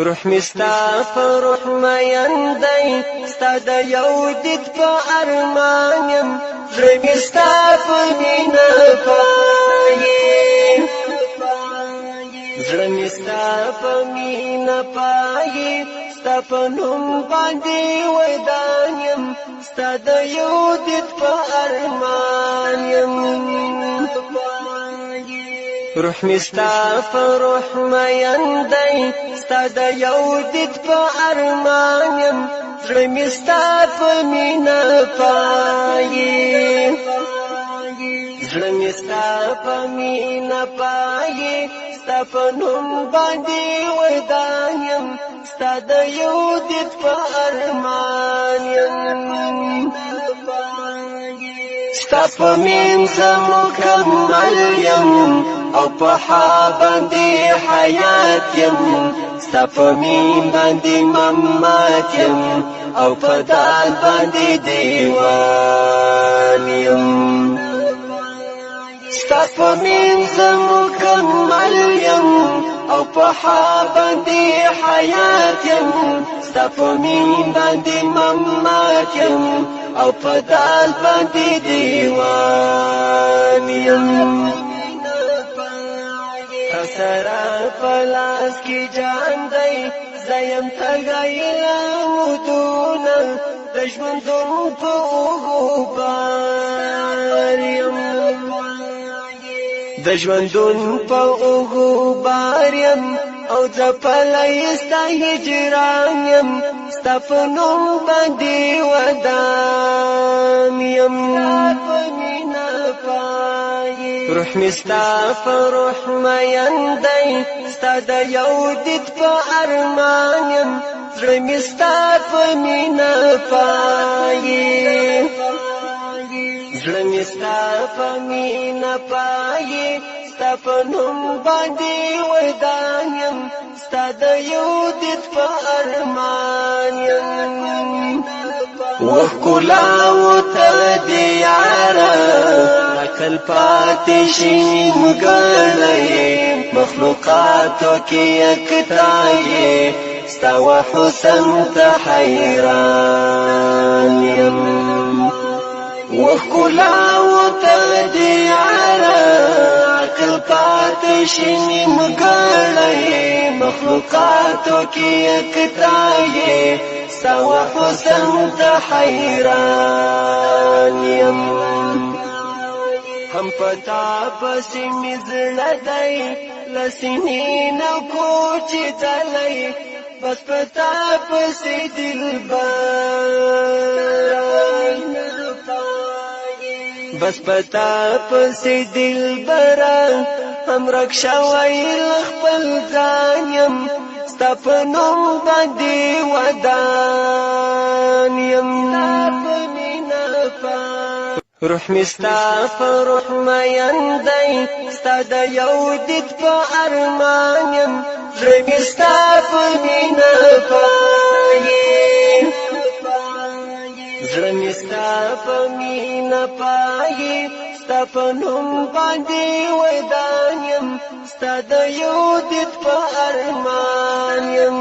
روح مستا په روح مین دی ستا د یو دید په ارمان یم زړه مې ستا په مینه پایي زړه مې ستا په مینه پایي ستا په نوم باندې ودان یم ستا د یو دید په ارمان یم روح مستا په روح مین دی ستا د یو دید په ارمان یم زړه مې ستا په مینه پایي زړه مې ستا په مینه پایي ستا په نوم باندې ودان یم ستا د یو دید په ارمان یم ستا په منځ مکمل یم او په حا باندې حیات یم ستا په میم باندې ممات یم او په دال باندې دیوان یم ستا په منځ مکمل یم او په حا باندې حیات یم ستا په میم باندې ممات یم او په دال باندې دیوان یم سرا پلاس کی جان دی زیم تغیلا مدونا دشمندون پا اوغو باریم دشمندون پا اوغو باریم او زپلایستا هجرانیم ستا پنوم باندی ودانیم روح مستا په روح مین دی ستا د یو دید په ارمان یم زړه مې ستا په مینه پایي زړه مې ستا په مینه پایي ستا په نوم باندې ودان یم ستا د یو دید په ارمان یم وښکلا ورته د یاره عقل پاتې شي ګړی مخلوقاتو کې یکتا یې ستا و حسن ته حیران یم وښکلا ورته د یاره عقل پاتې شي ګړی مخلوقاتو کې یکتا یې ستا و حسن ته حیران یم هم پتا پسې مې زړه دی له سینې نه کوچېدلی بس پتا پسې بس پتا پسې دلبره هم رک شوی له خپل ځان یم ستا په نوم باندې ودان یم روح مستا په روح مین دی ستا د یو دید په ارمان یم زړه مې ستا په مینه پایي زړه مې ستا په مینه پایي ستا په نوم باندې ودان یم ستا د یو دید په ارمان یم